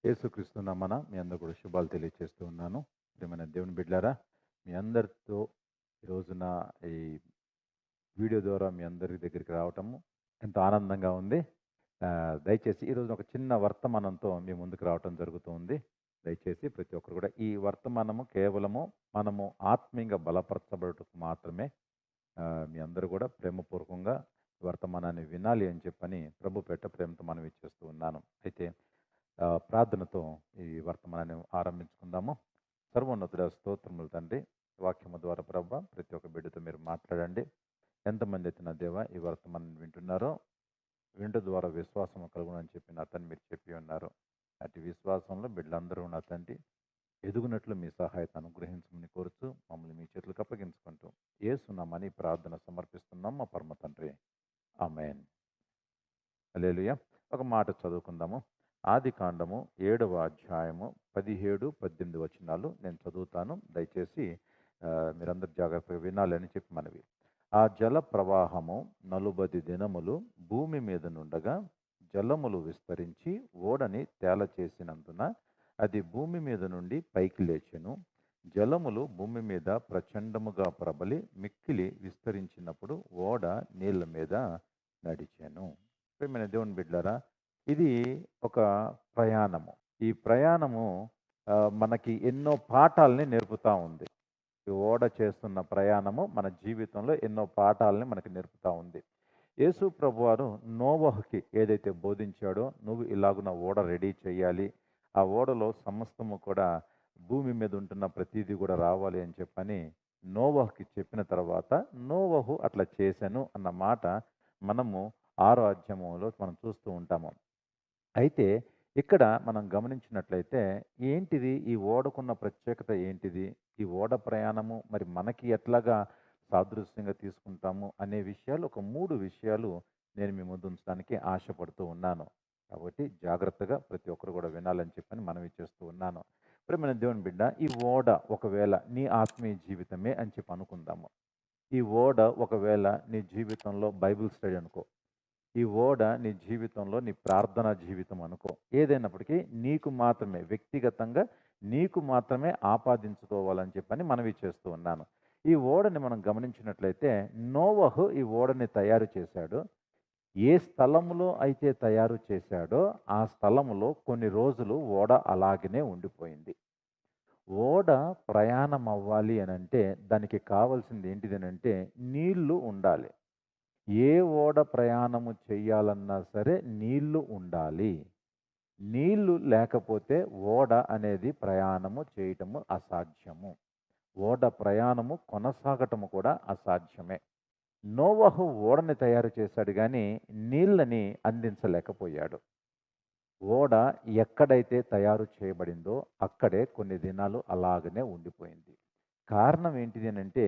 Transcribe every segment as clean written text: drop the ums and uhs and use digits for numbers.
యేసుక్రీస్తు నామమున మీ అందరూ కూడా శుభాలు తెలియజేస్తూ ఉన్నాను. ప్రియమైన దేవుని బిడ్డలారా, మీ అందరితో ఈ రోజున ఈ వీడియో ద్వారా మీ అందరి దగ్గరికి రావటము ఎంతో ఆనందంగా ఉంది. దయచేసి ఈ రోజున ఒక చిన్న వర్తమానంతో మీ ముందుకు రావటం జరుగుతూ ఉంది. దయచేసి ప్రతి ఒక్కరు కూడా ఈ వర్తమానము కేవలము మనము ఆత్మీయంగా బలపరచబడుటకు మాత్రమే. మీ అందరూ కూడా ప్రేమపూర్వకంగా ఈ వర్తమానాన్ని వినాలి అని చెప్పని ప్రభు పేట ప్రేమతో మనవి చేస్తూ ఉన్నాను. అయితే ప్రార్థనతో ఈ వర్తమానాన్ని ఆరంభించుకుందాము. సర్వోన్నతుడ స్తోత్రములు తండ్రి, వాక్యము ద్వారా ప్రభ ప్రతి ఒక్క బిడ్డతో మీరు మాట్లాడండి. ఎంతమంది అయితే నా దేవ ఈ వర్తమానాన్ని వింటున్నారో, వింట ద్వారా విశ్వాసం కలుగునని చెప్పి నా తండ్రి మీరు చెప్పి ఉన్నారు. అటు విశ్వాసంలో బిడ్డలందరూ నా తండ్రి ఎదుగునట్లు మీ సహాయత అనుగ్రహించమని కోరుతూ మమ్మల్ని మీ చేతులకు అప్పగించుకుంటూ యేసునామని ప్రార్థన సమర్పిస్తున్నాం మా పరమ తండ్రి. ఆమేన్. హల్లెలూయా. ఒక మాట చదువుకుందాము. ఆది కాండము 7వ అధ్యాయము 17, 18 వచనాలు నేను చదువుతాను. దయచేసి మీరందరూ జాగ్రత్తగా వినాలని చెప్పి మనవి. ఆ జల ప్రవాహము 40 దినములు భూమి మీద నుండగా జలములు విస్తరించి ఓడని తేల చేసినందున అది భూమి మీద నుండి పైకి లేచెను. జలములు భూమి మీద ప్రచండముగా ప్రబలి మిక్కిలి విస్తరించినప్పుడు ఓడ నీళ్ల మీద నడిచెను. ప్రియమైన దేవుని బిడ్డలారా, ఇది ఒక ప్రయాణము. ఈ ప్రయాణము మనకి ఎన్నో పాఠాలని నేర్పుతా ఉంది. ఈ ఓడ చేస్తున్న ప్రయాణము మన జీవితంలో ఎన్నో పాఠాలని మనకి నేర్పుతా ఉంది. యేసు ప్రభువారు నోవహుకి ఏదైతే బోధించాడో, నువ్వు ఇలాగున ఓడ రెడీ చేయాలి, ఆ ఓడలో సమస్తము కూడా భూమి మీద ఉంటున్న ప్రతిదీ కూడా రావాలి అని చెప్పని నోవహుకి చెప్పిన తర్వాత నోవహు అట్లా చేశాను అన్న మాట మనము 6వ అధ్యాయంలో మనం చూస్తూ ఉంటాము. అయితే ఇక్కడ మనం గమనించినట్లయితే ఏంటిది ఈ ఓడకున్న ప్రత్యేకత ఏంటిది? ఈ ఓడ ప్రయాణము మరి మనకి ఎట్లాగా సాదృశ్యంగా తీసుకుంటాము అనే విషయాలు ఒక 3 విషయాలు నేను మీ ముందు ఉంచడానికి ఆశపడుతూ ఉన్నాను. కాబట్టి జాగ్రత్తగా ప్రతి ఒక్కరు కూడా వినాలని చెప్పని మనవి చేస్తూ ఉన్నాను. ప్రియమైన దేవుని బిడ్డ, ఈ ఓడ ఒకవేళ నీ ఆత్మీయ జీవితమే అని చెప్పి అనుకుందాము. ఈ ఓడ ఒకవేళ నీ జీవితంలో బైబిల్ స్టడీ అనుకో. ఈ ఓడ నీ జీవితంలో నీ ప్రార్థనా జీవితం అనుకో. ఏదైనప్పటికీ నీకు మాత్రమే వ్యక్తిగతంగా నీకు మాత్రమే ఆపాదించుకోవాలని చెప్పని మనవి చేస్తూ ఉన్నాను. ఈ ఓడని మనం గమనించినట్లయితే నోవహు ఈ ఓడని తయారు చేశాడు. ఏ స్థలములో అయితే తయారు చేశాడో ఆ స్థలములో కొన్ని రోజులు ఓడ అలాగనే ఉండిపోయింది. ఓడ ప్రయాణం అవ్వాలి అనంటే దానికి కావాల్సింది ఏంటిదనంటే నీళ్లు ఉండాలి. ఏ ఓడ ప్రయాణము చెయ్యాలన్నా సరే నీళ్లు ఉండాలి. నీళ్లు లేకపోతే ఓడ అనేది ప్రయాణము చేయటము అసాధ్యము. ఓడ ప్రయాణము కొనసాగటము కూడా అసాధ్యమే. నోవహు ఓడని తయారు చేశాడు గాని నీళ్ళని అందించలేకపోయాడు. ఓడ ఎక్కడైతే తయారు చేయబడిందో అక్కడే కొన్ని దినాలు అలాగనే ఉండిపోయింది. కారణం ఏంటిది అనంటే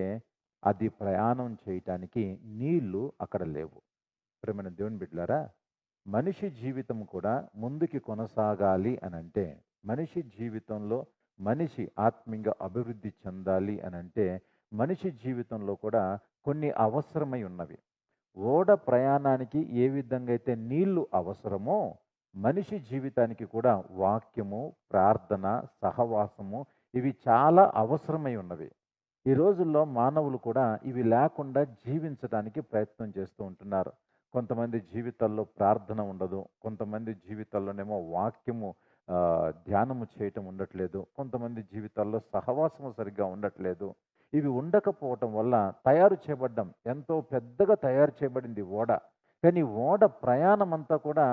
అది ప్రయాణం చేయటానికి నీళ్లు అక్కడ లేవు. ప్రియమైన దేవుని బిడ్డలారా, మనిషి జీవితం కూడా ముందుకి కొనసాగాలి అనంటే, మనిషి జీవితంలో మనిషి ఆత్మీయంగా అభివృద్ధి చెందాలి అనంటే, మనిషి జీవితంలో కూడా కొన్ని అవసరమై ఉన్నవి. ఓడ ప్రయాణానికి ఏ విధంగా అయితే నీళ్లు అవసరమో, మనిషి జీవితానికి కూడా వాక్యము, ప్రార్థన, సహవాసము ఇవి చాలా అవసరమై ఉన్నవి. ఈ రోజుల్లో మానవులు కూడా ఇవి లేకుండా జీవించడానికి ప్రయత్నం చేస్తూ ఉంటున్నారు. కొంతమంది జీవితాల్లో ప్రార్థన ఉండదు. కొంతమంది జీవితాల్లోనేమో వాక్యము ధ్యానము చేయటం ఉండట్లేదు. కొంతమంది జీవితాల్లో సహవాసము సరిగ్గా ఉండట్లేదు. ఇవి ఉండకపోవటం వల్ల తయారు చేయబడ్డం. ఎంతో పెద్దగా తయారు చేయబడింది ఓడ. కానీ ఓడ ప్రయాణం అంతా కూడా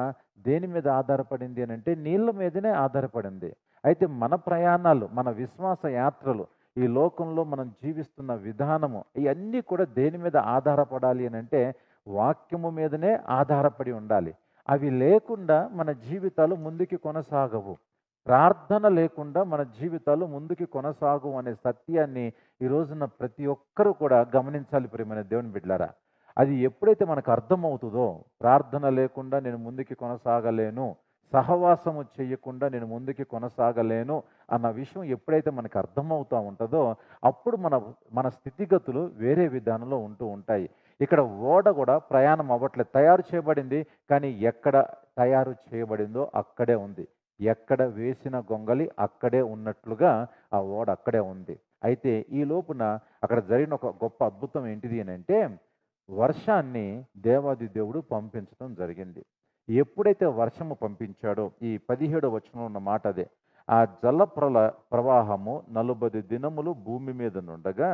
దేని మీద ఆధారపడింది అనంటే నీళ్ళ మీదనే ఆధారపడింది. అయితే మన ప్రయాణాలు, మన విశ్వాస యాత్రలు, ఈ లోకంలో మనం జీవిస్తున్న విధానము ఇవన్నీ కూడా దేని మీద ఆధారపడాలి అనంటే వాక్యము మీదనే ఆధారపడి ఉండాలి. అవి లేకుండా మన జీవితాలు ముందుకి కొనసాగవు. ప్రార్థన లేకుండా మన జీవితాలు ముందుకి కొనసాగవు అనే సత్యాన్ని ఈ రోజున ప్రతి ఒక్కరూ కూడా గమనించాలి ప్రియమైన దేవుని బిడ్డలారా. అది ఎప్పుడైతే మనకు అర్థమవుతుందో, ప్రార్థన లేకుండా నేను ముందుకి కొనసాగలేను, సహవాసము చేయకుండా నేను ముందుకి కొనసాగలేను అన్న విషయం ఎప్పుడైతే మనకు అర్థమవుతూ ఉంటుందో అప్పుడు మన స్థితిగతులు వేరే విధానంలో ఉంటూ ఉంటాయి. ఇక్కడ ఓడ కూడా ప్రయాణం అవ్వట్లేదు. తయారు చేయబడింది కానీ ఎక్కడ తయారు చేయబడిందో అక్కడే ఉంది. ఎక్కడ వేసిన గొంగలి అక్కడే ఉన్నట్లుగా ఆ ఓడ అక్కడే ఉంది. అయితే ఈ లోపున అక్కడ జరిగిన ఒక గొప్ప అద్భుతం ఏంటిది అనంటే, వర్షాన్ని దేవాది దేవుడు పంపించడం జరిగింది. ఎప్పుడైతే వర్షము పంపించాడో, ఈ 17వ వచనంలో ఉన్న మాట అదే. ఆ ప్రవాహము 40 దినములు భూమి మీద నుండగా,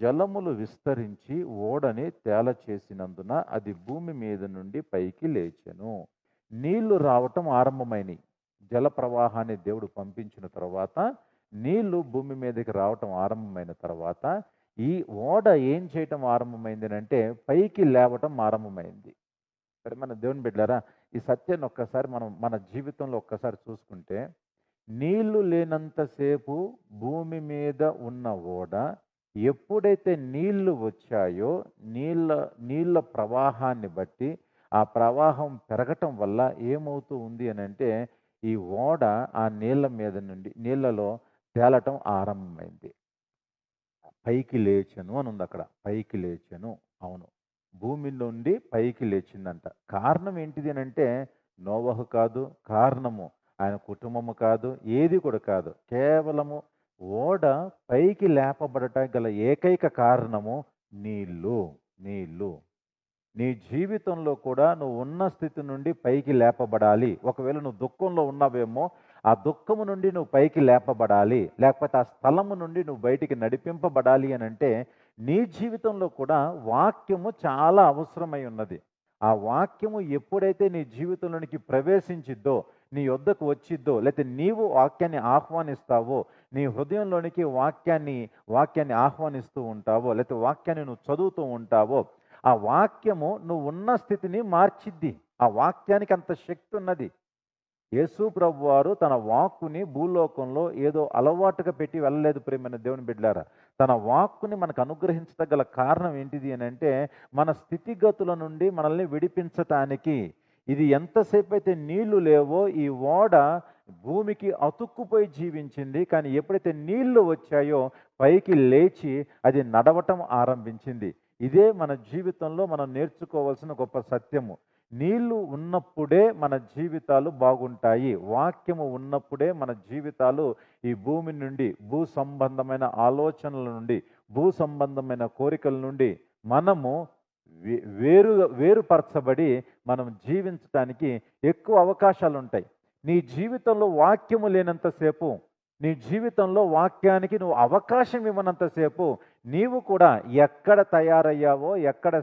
జలములు విస్తరించి ఓడని తేలచేసినందున అది భూమి మీద నుండి పైకి లేచెను. నీళ్లు రావటం ఆరంభమైనయి. జల ప్రవాహాన్ని దేవుడు పంపించిన తర్వాత, నీళ్లు భూమి మీదకి రావటం ఆరంభమైన తర్వాత, ఈ ఓడ ఏం చేయటం ఆరంభమైందనంటే, పైకి లేవటం ఆరంభమైంది. సరే, మన దేవుని బిడ్డలారా, ఈ సత్యాన్ని ఒక్కసారి మనం మన జీవితంలో ఒక్కసారి చూసుకుంటే, నీళ్లు లేనంత సేపు భూమి మీద ఉన్న ఓడ, ఎప్పుడైతే నీళ్లు వచ్చాయో, నీళ్ళ నీళ్ళ ప్రవాహాన్ని బట్టి, ఆ ప్రవాహం పెరగటం వల్ల ఏమవుతూ ఉంది అనంటే, ఈ ఓడ ఆ నీళ్ళ మీద నుండి నీళ్ళలో తేలటం ఆరంభమైంది. పైకి లేచెను అని ఉంది అక్కడ. పైకి లేచెను. అవును. భూమి నుండి పైకి లేచిందంట. కారణం ఏంటిది అనంటే, నోవహు కాదు, కారణము ఆయన కుటుంబము కాదు, ఏది కూడా కాదు. కేవలము ఓడ పైకి లేపబడటానికి గల ఏకైక కారణము నీళ్ళు. నీళ్ళు. నీ జీవితంలో కూడా నువ్వు ఉన్న స్థితి నుండి పైకి లేపబడాలి. ఒకవేళ నువ్వు దుఃఖంలో ఉన్నావేమో, ఆ దుఃఖము నుండి నువ్వు పైకి లేపబడాలి. లేకపోతే ఆ స్థలము నుండి నువ్వు బయటికి నడిపింపబడాలి అనంటే, నీ జీవితంలో కూడా వాక్యము చాలా అవసరమై ఉన్నది. ఆ వాక్యము ఎప్పుడైతే నీ జీవితంలోనికి ప్రవేశించిద్దో, నీ యొద్దకు వచ్చిద్దో, లేతే నీవు వాక్యాన్ని ఆహ్వానిస్తావో, నీ హృదయంలోనికి వాక్యాన్ని ఆహ్వానిస్తూ ఉంటావో, లేతే వాక్యాన్ని నువ్వు చదువుతూ ఉంటావో, ఆ వాక్యము నువ్వు ఉన్న స్థితిని మార్చిద్ది. ఆ వాక్యానికి అంత శక్తి ఉన్నది. యేసు ప్రభువారు తన వాక్కుని భూలోకంలో ఏదో అలవాటుగా పెట్టి వెళ్ళలేదు ప్రియమైన దేవుని బిడ్డలారా. తన వాక్కుని మనకు అనుగ్రహించడం గల కారణం ఏంటిది అనంటే, మన స్థితిగతుల నుండి మనల్ని విడిపించటానికి. ఇది ఎంతసేపు అయితే నీళ్లు లేవో, ఈ ఓడ భూమికి అతుక్కుపోయి జీవించింది. కానీ ఎప్పుడైతే నీళ్లు వచ్చాయో, పైకి లేచి అది నడవటం ఆరంభించింది. ఇదే మన జీవితంలో మనం నేర్చుకోవాల్సిన గొప్ప సత్యము. నీళ్లు ఉన్నప్పుడే మన జీవితాలు బాగుంటాయి. వాక్యము ఉన్నప్పుడే మన జీవితాలు ఈ భూమి నుండి, భూ సంబంధమైన ఆలోచనల నుండి, భూ సంబంధమైన కోరికల నుండి మనము వేరుపరచబడి మనం జీవించటానికి ఎక్కువ అవకాశాలు ఉంటాయి. నీ జీవితంలో వాక్యము లేనంతసేపు, నీ జీవితంలో వాక్యానికి నువ్వు అవకాశం ఇవ్వనంతసేపు, నీవు కూడా ఎక్కడ తయారయ్యావో, ఎక్కడ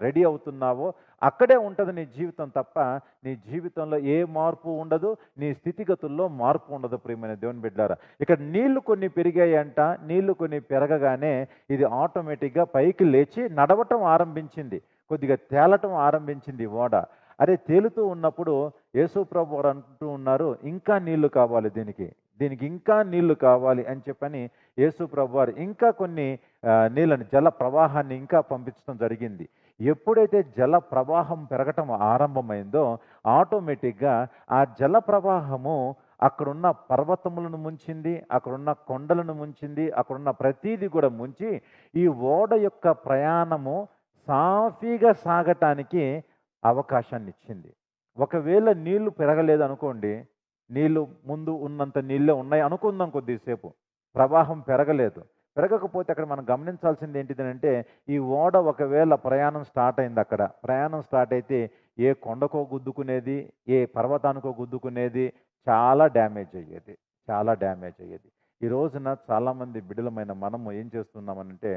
రెడీ అవుతున్నావో అక్కడే ఉంటుంది నీ జీవితం తప్ప, నీ జీవితంలో ఏ మార్పు ఉండదు, నీ స్థితిగతుల్లో మార్పు ఉండదు ప్రియమైన దేవుని బిడ్డలారా. ఇక్కడ నీళ్లు కొన్ని పెరిగాయంట. నీళ్లు కొన్ని పెరగగానే ఇది ఆటోమేటిక్గా పైకి లేచి నడవటం ఆరంభించింది. కొద్దిగా తేలటం ఆరంభించింది ఓడ. అరే, తేలుతూ ఉన్నప్పుడు యేసు ప్రభు వారు అంటూ ఉన్నారు, ఇంకా నీళ్లు కావాలి దీనికి ఇంకా నీళ్లు కావాలి అని చెప్పని యేసు ప్రభు వారు ఇంకా కొన్ని నీళ్ళని, జల ప్రవాహాన్ని ఇంకా పంపించడం జరిగింది. ఎప్పుడైతే జల ప్రవాహం పెరగటం ఆరంభమైందో, ఆటోమేటిక్గా ఆ జల ప్రవాహము అక్కడున్న పర్వతములను ముంచింది, అక్కడున్న కొండలను ముంచింది, అక్కడున్న ప్రతీది కూడా ముంచి ఈ ఓడ యొక్క ప్రయాణము సాఫీగా సాగటానికి అవకాశాన్ని ఇచ్చింది. ఒకవేళ నీళ్లు పెరగలేదు అనుకోండి, నీళ్లు ముందు ఉన్నంత నీళ్ళే ఉన్నాయి అనుకుందాం కొద్దిసేపు, ప్రవాహం పెరగలేదు. పెరగకపోతే అక్కడ మనం గమనించాల్సింది ఏంటిదనంటే, ఈ ఓడ ఒకవేళ ప్రయాణం స్టార్ట్ అయింది, అక్కడ ప్రయాణం స్టార్ట్ అయితే ఏ కొండకో గుద్దుకునేది, ఏ పర్వతానికో గుద్దుకునేది, చాలా డ్యామేజ్ అయ్యేది. చాలా డ్యామేజ్ అయ్యేది. ఈ రోజున చాలామంది బిడ్డలమైన మనము ఏం చేస్తున్నామనంటే,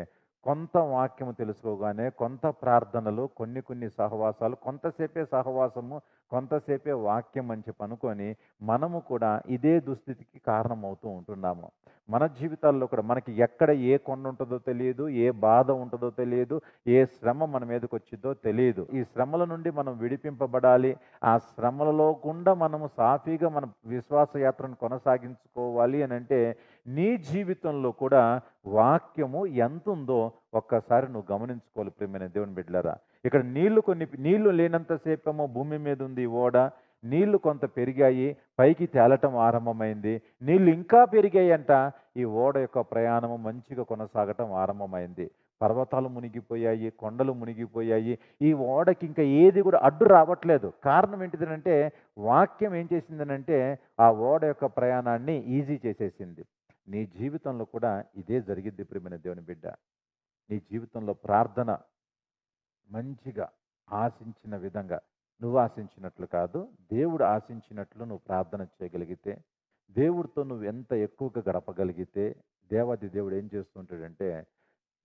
కొంత వాక్యము తెలుసుకోగానే, కొంత ప్రార్థనలు, కొన్ని సహవాసాలు, కొంతసేపే సహవాసము, కొంతసేపే వాక్యం అని చెప్పి అనుకొని మనము కూడా ఇదే దుస్థితికి కారణమవుతూ ఉంటున్నాము. మన జీవితాల్లో కూడా మనకి ఎక్కడ ఏ కొండ ఉంటుందో తెలియదు, ఏ బాధ ఉంటుందో తెలియదు, ఏ శ్రమ మన మీదకి వచ్చిందో తెలియదు. ఈ శ్రమల నుండి మనం విడిపింపబడాలి. ఆ శ్రమలలో గుండా మనము సాఫీగా మన విశ్వాస యాత్రను కొనసాగించుకోవాలి అని అంటే, నీ జీవితంలో కూడా వాక్యము ఎంత ఉందో ఒక్కసారి నువ్వు గమనించుకోవాలి ప్రియమైన దేవుని బిడ్డలారా. ఇక్కడ నీళ్లు లేనంతసేపేమో భూమి మీద ఉంది ఓడ. నీళ్లు కొంత పెరిగాయి, పైకి తేలటం ఆరంభమైంది. నీళ్లు ఇంకా పెరిగాయంట, ఈ ఓడ యొక్క ప్రయాణము మంచిగా కొనసాగటం ఆరంభమైంది. పర్వతాలు మునిగిపోయాయి, కొండలు మునిగిపోయాయి. ఈ ఓడకి ఇంకా ఏది కూడా అడ్డు రావట్లేదు. కారణం ఏంటిదనంటే వాక్యం ఏం చేసిందనంటే ఆ ఓడ యొక్క ప్రయాణాన్ని ఈజీ చేసేసింది. నీ జీవితంలో కూడా ఇదే జరిగిద్ది ప్రియమైన దేవుని బిడ్డ. నీ జీవితంలో ప్రార్థన మంచిగా ఆశించిన విధంగా నువ్వు ఆశించినట్లు కాదు, దేవుడు ఆశించినట్లు నువ్వు ప్రార్థన చేయగలిగితే, దేవుడితో నువ్వు ఎంత ఎక్కువగా గడపగలిగితే, దేవాది దేవుడు ఏం చేస్తుంటాడంటే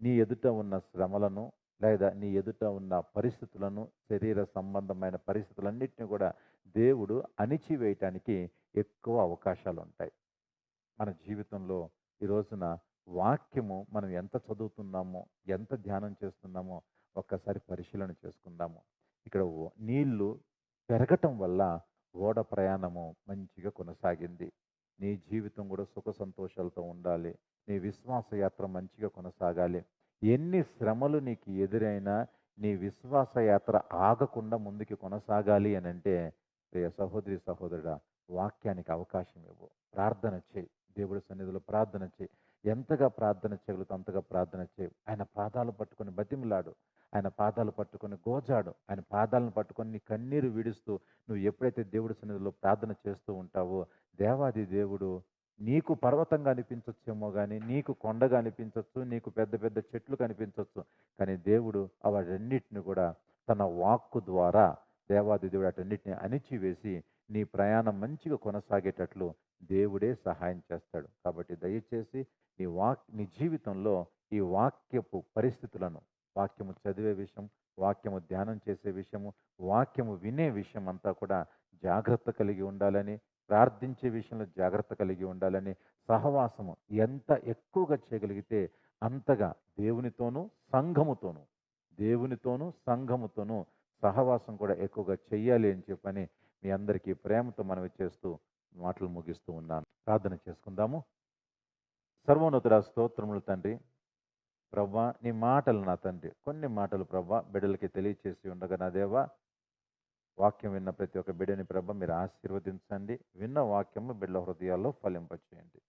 నీ ఎదుట ఉన్న శ్రమలను లేదా నీ ఎదుట ఉన్న పరిస్థితులను, శరీర సంబంధమైన పరిస్థితులన్నిటిని కూడా దేవుడు అణిచివేయటానికి ఎక్కువ అవకాశాలు ఉంటాయి. మన జీవితంలో ఈ రోజున వాక్యము మనం ఎంత చదువుతున్నామో, ఎంత ధ్యానం చేస్తున్నామో ఒక్కసారి పరిశీలన చేసుకుందాము. ఇక్కడ నీళ్లు పెరగటం వల్ల ఓడ ప్రయాణము మంచిగా కొనసాగింది. నీ జీవితం కూడా సుఖ సంతోషాలతో ఉండాలి. నీ విశ్వాస యాత్ర మంచిగా కొనసాగాలి. ఎన్ని శ్రమలు నీకు ఎదురైనా నీ విశ్వాస యాత్ర ఆగకుండా ముందుకు కొనసాగాలి అనంటే ప్రియ సహోదరి సహోదరుడా, వాక్యానికి అవకాశం ఇవ్వు. ప్రార్థన చేయి. దేవుడి సన్నిధిలో ప్రార్థన చేయి. ఎంతగా ప్రార్థన చేయగలుగుతావు అంతగా ప్రార్థన చేయి. ఆయన పాదాలు పట్టుకొని బతిమిలాడు. ఆయన పాదాలు పట్టుకొని గోజాడు. ఆయన పాదాలను పట్టుకొని నీ కన్నీరు విడుస్తూ నువ్వు ఎప్పుడైతే దేవుడి సన్నిధిలో ప్రార్థన చేస్తూ ఉంటావో, దేవాది దేవుడు నీకు పర్వతంగా అనిపించొచ్చేమో గానీ, నీకు కొండగా అనిపించొచ్చు, నీకు పెద్ద పెద్ద చెట్లు కనిపించొచ్చు. కానీ దేవుడు వాటన్నిటిని కూడా తన వాక్కు ద్వారా దేవాది దేవుడు అటన్నిటిని అణిచివేసి నీ ప్రయాణం మంచిగా కొనసాగేటట్లు దేవుడే సహాయం చేస్తాడు. కాబట్టి దయచేసి నీ జీవితంలో ఈ వాక్యపు పరిస్థితులను, వాక్యము చదివే విషయం, వాక్యము ధ్యానం చేసే విషయము, వాక్యము వినే విషయం అంతా కూడా జాగ్రత్త కలిగి ఉండాలని, ప్రార్థించే విషయంలో జాగ్రత్త కలిగి ఉండాలని, సహవాసము ఎంత ఎక్కువగా చేయగలిగితే అంతగా సంఘముతోనూ సంఘముతోనూ సహవాసం కూడా ఎక్కువగా చెయ్యాలి అని చెప్పని మీ అందరికీ ప్రేమతో మనవి చేస్తూ మాటలు ముగిస్తూ ఉన్నాను. ప్రార్థన చేసుకుందాము. సర్వోన్నతుడా, స్తోత్రములు తండ్రి. ప్రభా, నీ మాటలు నా తండ్రి, కొన్ని మాటలు ప్రభా బిడ్డలకి తెలియచేసి ఉండగా నా దేవా, వాక్యం విన్న ప్రతి ఒక్క బిడ్డని ప్రభ మీరు ఆశీర్వదించండి. విన్న వాక్యము బిడ్డల హృదయాల్లో ఫలింపచేయండి.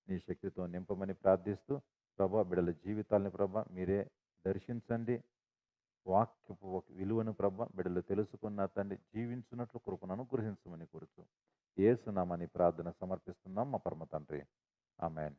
నీ శక్తితో నింపమని ప్రార్థిస్తూ ప్రభా, బిడ్డల జీవితాలని ప్రభ మీరే దర్శించండి. వాక్యపు ఒక విలువను ప్రభ బిడ్డలు తెలుసుకున్న తండ్రి జీవించున్నట్లు కృపను అనుగ్రహించమని కోరుతూ యేసునామని ప్రార్థన సమర్పిస్తున్నాం మా పరమ తండ్రి. ఆమేన్.